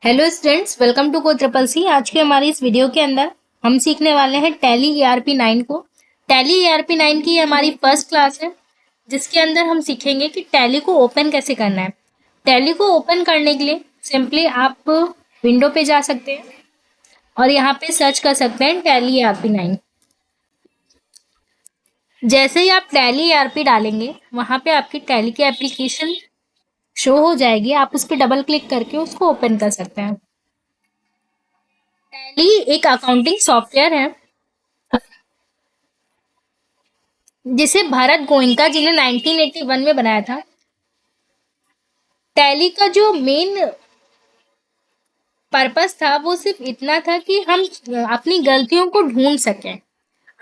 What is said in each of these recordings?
Hello students, welcome to को triple C. आज के हमारी इस वीडियो के अंदर हम सीखने वाले हैं टैली ईआरपी 9 को। टैली ईआरपी 9 की हमारी फर्स्ट क्लास है, जिसके अंदर हम सीखेंगे कि टैली को ओपन कैसे करना है। टैली को ओपन करने के लिए सिंपली आप विंडो पे जा सकते हैं और यहाँ पे सर्च कर सकते हैं टैली ईआरपी 9। जैसे ही आप टैली ईआरपी डालेंगे, वहाँ पे आपकी टैली की एप्लीकेशन शो हो जाएगी। आप उस पर डबल क्लिक करके उसको ओपन कर सकते हैं। टैली एक अकाउंटिंग सॉफ्टवेयर है जिसे भारत गोयनका जी ने 1981 में बनाया था। टैली का जो मेन पर्पस था वो सिर्फ इतना था कि हम अपनी गलतियों को ढूंढ सकें।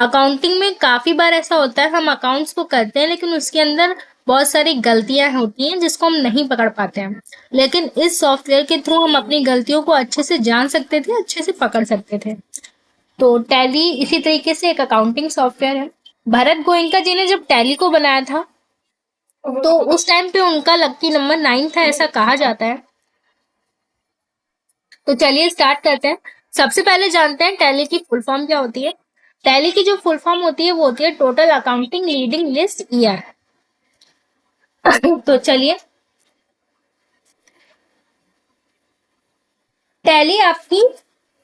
अकाउंटिंग में काफी बार ऐसा होता है, हम अकाउंट्स को करते हैं लेकिन उसके अंदर बहुत सारी गलतियां होती हैं जिसको हम नहीं पकड़ पाते हैं। लेकिन इस सॉफ्टवेयर के थ्रू हम अपनी गलतियों को अच्छे से जान सकते थे, अच्छे से पकड़ सकते थे। तो टैली इसी तरीके से एक अकाउंटिंग सॉफ्टवेयर है। भरत गोयनका जी ने जब टैली को बनाया था तो उस टाइम पे उनका लकी नंबर 9 था, ऐसा कहा जाता है। तो चलिए स्टार्ट करते हैं। सबसे पहले जानते हैं टैली की फुल फॉर्म क्या होती है। टैली की जो फुल फॉर्म होती है वो होती है total accounting leading list year. तो चलिए, टैली आपकी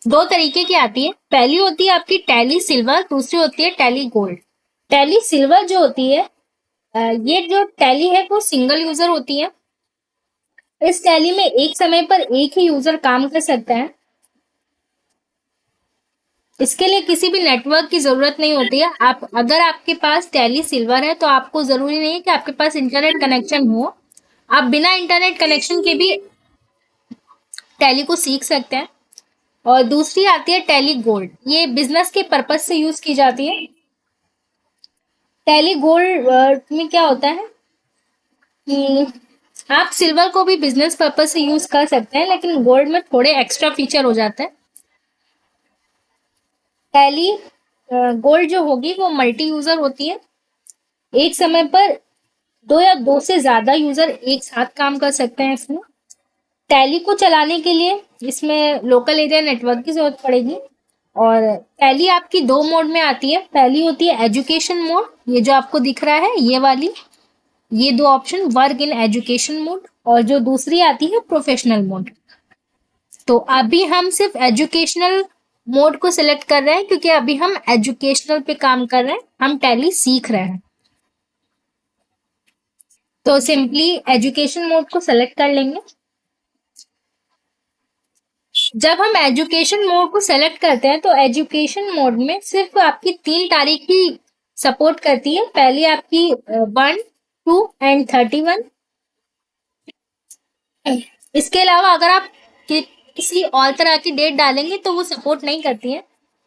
दो तरीके की आती है। पहली होती है आपकी टैली सिल्वर, दूसरी होती है टैली गोल्ड। टैली सिल्वर जो होती है, ये जो टैली है वो सिंगल यूजर होती है। इस टैली में एक समय पर एक ही यूजर काम कर सकता है। इसके लिए किसी भी नेटवर्क की जरूरत नहीं होती है। आप अगर आपके पास टैली सिल्वर है तो आपको जरूरी नहीं है कि आपके पास इंटरनेट कनेक्शन हो। आप बिना इंटरनेट कनेक्शन के भी टैली को सीख सकते हैं। और दूसरी आती है टैली गोल्ड, ये बिजनेस के पर्पज से यूज की जाती है। टैली गोल्ड में क्या होता है कि आप सिल्वर को भी बिजनेस पर्पज से यूज कर सकते हैं, लेकिन गोल्ड में थोड़े एक्स्ट्रा फीचर हो जाते हैं। टैली गोल्ड जो होगी वो मल्टी यूजर होती है। एक समय पर दो या दो से ज्यादा यूजर एक साथ काम कर सकते हैं इसमें। टैली को चलाने के लिए इसमें लोकल एरिया नेटवर्क की जरूरत पड़ेगी। और टैली आपकी दो मोड में आती है। पहली होती है एजुकेशन मोड, ये जो आपको दिख रहा है ये वाली, ये दो option, work in education mode. और जो दूसरी आती है प्रोफेशनल मोड। तो अभी हम सिर्फ एजुकेशनल मोड को सिलेक्ट कर रहे हैं क्योंकि अभी हम एजुकेशनल पे काम कर रहे हैं, हम टैली सीख रहे हैं। तो सिंपली एजुकेशन मोड को सेलेक्ट कर लेंगे। जब हम एजुकेशन मोड को सेलेक्ट करते हैं तो एजुकेशन मोड में सिर्फ आपकी 3 तारीख ही सपोर्ट करती है। पहली आपकी 1, 2 एंड 31। इसके अलावा अगर आप किसी और तरह की डेट डालेंगे तो वो सपोर्ट नहीं करती है।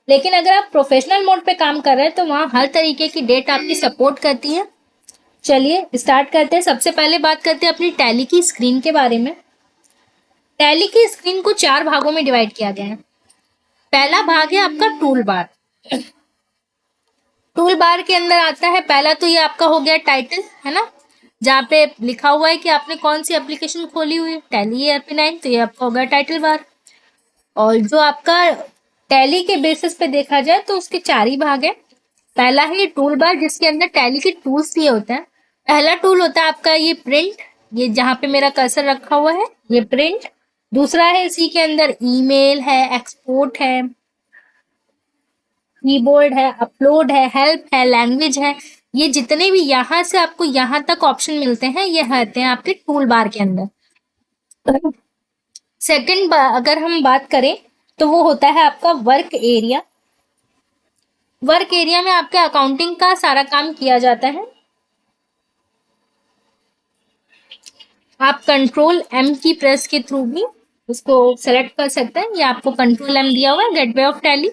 लेकिन अगर आप प्रोफेशनल मोड पे काम कर रहे हैं तो वहाँ हर तरीके की डेट आपकी सपोर्ट करती है। चलिए स्टार्ट करते हैं। सबसे पहले बात करते हैं अपनी टैली की स्क्रीन के बारे में। टैली की स्क्रीन को 4 भागों में डिवाइड किया गया है। पहला भाग है आपका टूल बार। टूल बार के अंदर आता है, पहला तो ये आपका हो गया टाइटल, है ना, जहाँ पे लिखा हुआ है कि आपने कौन सी एप्लीकेशन खोली हुई है, टैली ईआरपी 9, तो ये आपका हो गया टाइटल बार। और जो आपका टैली के बेसिस पे देखा जाए तो उसके 4 ही भाग है। पहला है टूल बार, जिसके अंदर टैली के टूल्स दिए होते हैं। पहला टूल होता है आपका ये प्रिंट, ये जहाँ पे मेरा कर्सर रखा हुआ है ये प्रिंट। दूसरा है इसी के अंदर ईमेल है, एक्सपोर्ट है, कीबोर्ड है, अपलोड है, हेल्प है, लैंग्वेज है। ये जितने भी यहाँ से आपको यहाँ तक ऑप्शन मिलते हैं ये आते हैं आपके टूल बार के अंदर। सेकंड अगर हम बात करें तो वो होता है आपका वर्क एरिया। वर्क एरिया में आपके अकाउंटिंग का सारा काम किया जाता है। आप कंट्रोल एम की प्रेस के थ्रू भी उसको सेलेक्ट कर सकते हैं। ये आपको कंट्रोल एम दिया हुआ है, गेटवे ऑफ टैली।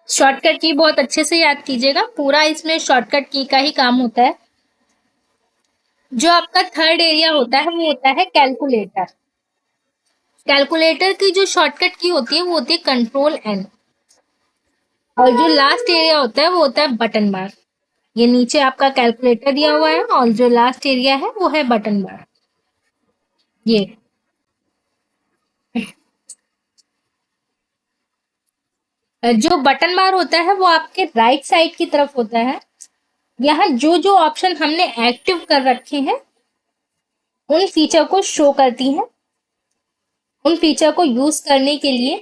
शॉर्टकट की बहुत अच्छे से याद कीजिएगा, पूरा इसमें शॉर्टकट की का ही काम होता है। जो आपका थर्ड एरिया होता है वो होता है कैलकुलेटर। कैलकुलेटर की जो शॉर्टकट की होती है वो होती है कंट्रोल एन। और जो लास्ट एरिया होता है वो होता है बटन बार। ये नीचे आपका कैलकुलेटर दिया हुआ है और जो लास्ट एरिया है वो है बटन बार। ये जो बटन बार होता है वो आपके राइट साइड की तरफ होता है। यहाँ जो जो ऑप्शन हमने एक्टिव कर रखे हैं उन फीचर को शो करती हैं। उन फीचर को यूज करने के लिए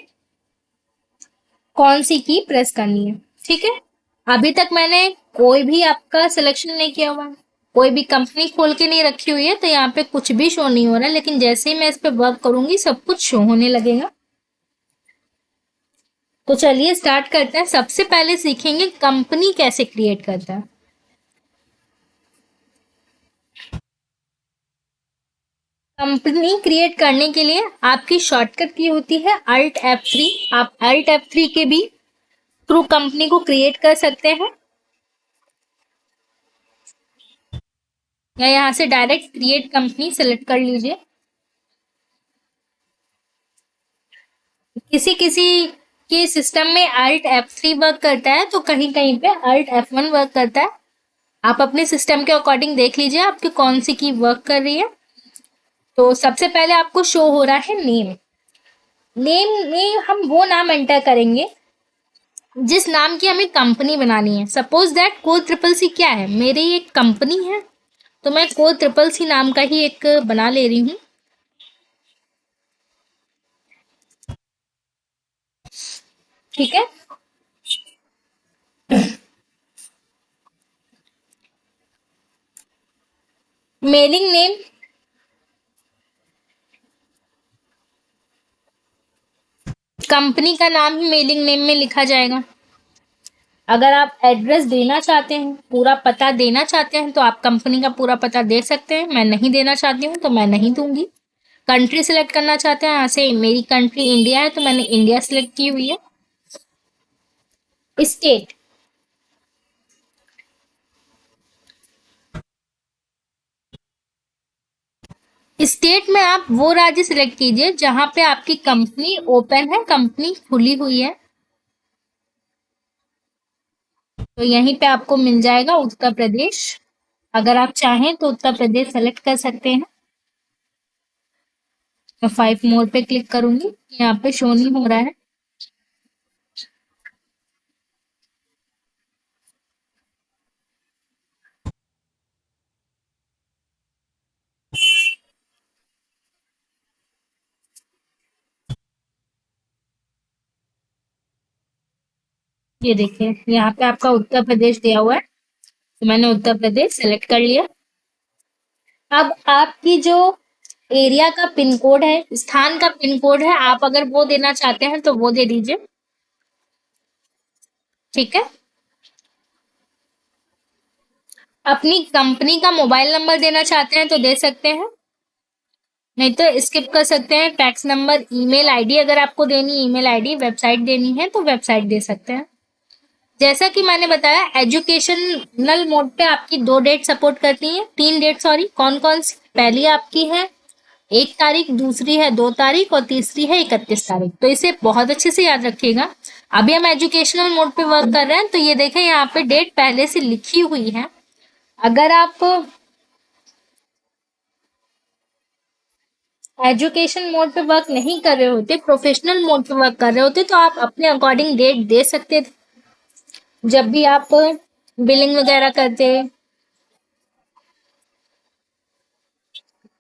कौन सी की प्रेस करनी है, ठीक है। अभी तक मैंने कोई भी आपका सिलेक्शन नहीं किया हुआ है, कोई भी कंपनी खोल के नहीं रखी हुई है, तो यहाँ पे कुछ भी शो नहीं हो रहा है, लेकिन जैसे ही मैं इस पे वर्क करूंगी सब कुछ शो होने लगेगा। तो चलिए स्टार्ट करते हैं। सबसे पहले सीखेंगे कंपनी कैसे क्रिएट करता है। कंपनी क्रिएट करने के लिए आपकी शॉर्टकट की होती है Alt F3। आप Alt F3 के भी थ्रू कंपनी को क्रिएट कर सकते हैं, या यहाँ से डायरेक्ट क्रिएट कंपनी सेलेक्ट कर लीजिए। किसी किसी के सिस्टम में Alt F3 वर्क करता है, तो कहीं कहीं पे Alt F1 वर्क करता है। आप अपने सिस्टम के अकॉर्डिंग देख लीजिए आपकी कौन सी की वर्क कर रही है। तो सबसे पहले आपको शो हो रहा है नेम। नेम में हम वो नाम एंटर करेंगे जिस नाम की हमें कंपनी बनानी है। Suppose that code triple C क्या है, मेरी एक कंपनी है, तो मैं कोड ट्रिपल सी नाम का ही एक बना ले रही हूँ, ठीक है। मेलिंग नेम, कंपनी का नाम ही मेलिंग नेम में लिखा जाएगा। अगर आप एड्रेस देना चाहते हैं, पूरा पता देना चाहते हैं, तो आप कंपनी का पूरा पता दे सकते हैं। मैं नहीं देना चाहती हूँ तो मैं नहीं दूंगी। कंट्री सिलेक्ट करना चाहते हैं, यहाँ से मेरी कंट्री इंडिया है तो मैंने इंडिया सिलेक्ट की हुई है। स्टेट, स्टेट में आप वो राज्य सिलेक्ट कीजिए जहां पे आपकी कंपनी ओपन है, कंपनी खुली हुई है। तो यहीं पे आपको मिल जाएगा उत्तर प्रदेश। अगर आप चाहें तो उत्तर प्रदेश सेलेक्ट कर सकते हैं। मैं 5 मोर पे क्लिक करूंगी, यहाँ पे शो नहीं हो रहा है। ये देखिए यहाँ पे आपका उत्तर प्रदेश दिया हुआ है, तो मैंने उत्तर प्रदेश सेलेक्ट कर लिया। अब आपकी जो एरिया का पिन कोड है, स्थान का पिन कोड है, आप अगर वो देना चाहते हैं तो वो दे दीजिए, ठीक है। अपनी कंपनी का मोबाइल नंबर देना चाहते हैं तो दे सकते हैं, नहीं तो स्किप कर सकते हैं। टैक्स नंबर, ईमेल आईडी अगर आपको देनी है, ईमेल आईडी, वेबसाइट देनी है तो वेबसाइट दे सकते हैं। जैसा कि मैंने बताया एजुकेशनल मोड पे आपकी 2 डेट सपोर्ट करती है, 3 डेट सॉरी। कौन कौन सी? पहली आपकी है 1 तारीख, दूसरी है 2 तारीख और तीसरी है 31 तारीख। तो इसे बहुत अच्छे से याद रखिएगा। अभी हम एजुकेशनल मोड पे वर्क कर रहे हैं, तो ये देखें यहाँ पे डेट पहले से लिखी हुई है। अगर आप एजुकेशन मोड पे वर्क नहीं कर रहे होते, प्रोफेशनल मोड पे वर्क कर रहे होते, तो आप अपने अकॉर्डिंग डेट दे सकते थे जब भी आप बिलिंग वगैरह करते,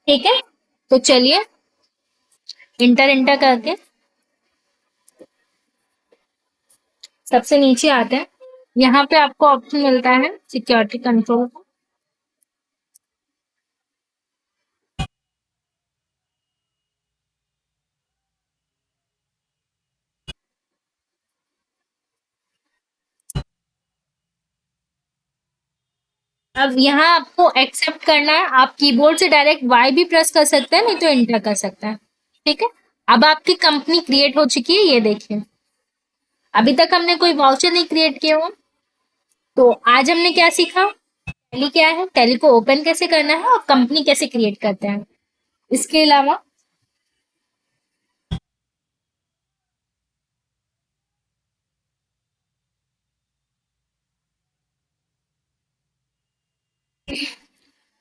ठीक है। तो चलिए इंटर इंटर करके सबसे नीचे आते हैं। यहाँ पे आपको ऑप्शन मिलता है सिक्योरिटी कंट्रोल का। अब यहाँ आपको एक्सेप्ट करना है। आप कीबोर्ड से डायरेक्ट वाई भी प्रेस कर सकते हैं, नहीं तो इंटर कर सकते हैं, ठीक है। अब आपकी कंपनी क्रिएट हो चुकी है, ये देखिए। अभी तक हमने कोई वाउचर नहीं क्रिएट किया हुआ। तो आज हमने क्या सीखा? टैली क्या है, टैली को ओपन कैसे करना है और कंपनी कैसे क्रिएट करते हैं। इसके अलावा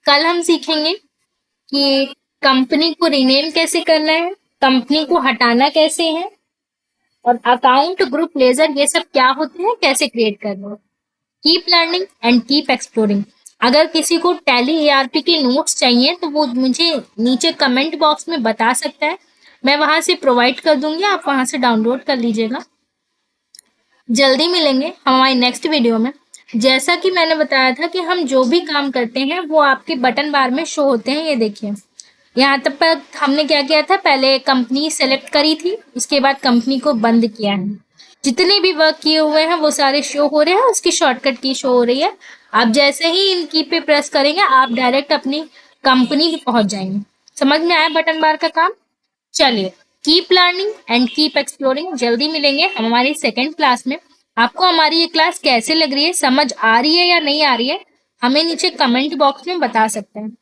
कल हम सीखेंगे कि कंपनी को रीनेम कैसे करना है, कंपनी को हटाना कैसे है, और अकाउंट, ग्रुप, लेजर, ये सब क्या होते हैं, कैसे क्रिएट करना है। Keep learning and keep exploring. अगर किसी को टैली एआरपी के नोट्स चाहिए तो वो मुझे नीचे कमेंट बॉक्स में बता सकता है, मैं वहां से प्रोवाइड कर दूंगी, आप वहां से डाउनलोड कर लीजिएगा। जल्दी मिलेंगे हमारी नेक्स्ट वीडियो में। जैसा कि मैंने बताया था कि हम जो भी काम करते हैं वो आपके बटन बार में शो होते हैं, ये देखिए। यहाँ तक हमने क्या किया था, पहले कंपनी सेलेक्ट करी थी, उसके बाद कंपनी को बंद किया है। जितने भी वर्क किए हुए हैं वो सारे शो हो रहे हैं, उसकी शॉर्टकट की शो हो रही है। आप जैसे ही इन की पे प्रेस करेंगे आप डायरेक्ट अपनी कंपनी पहुंच जाएंगे। समझ में आया बटन बार का काम? चलिए, keep learning and keep exploring. जल्दी मिलेंगे हम हमारी सेकेंड क्लास में। आपको हमारी ये क्लास कैसे लग रही है, समझ आ रही है या नहीं आ रही है, हमें नीचे कमेंट बॉक्स में बता सकते हैं।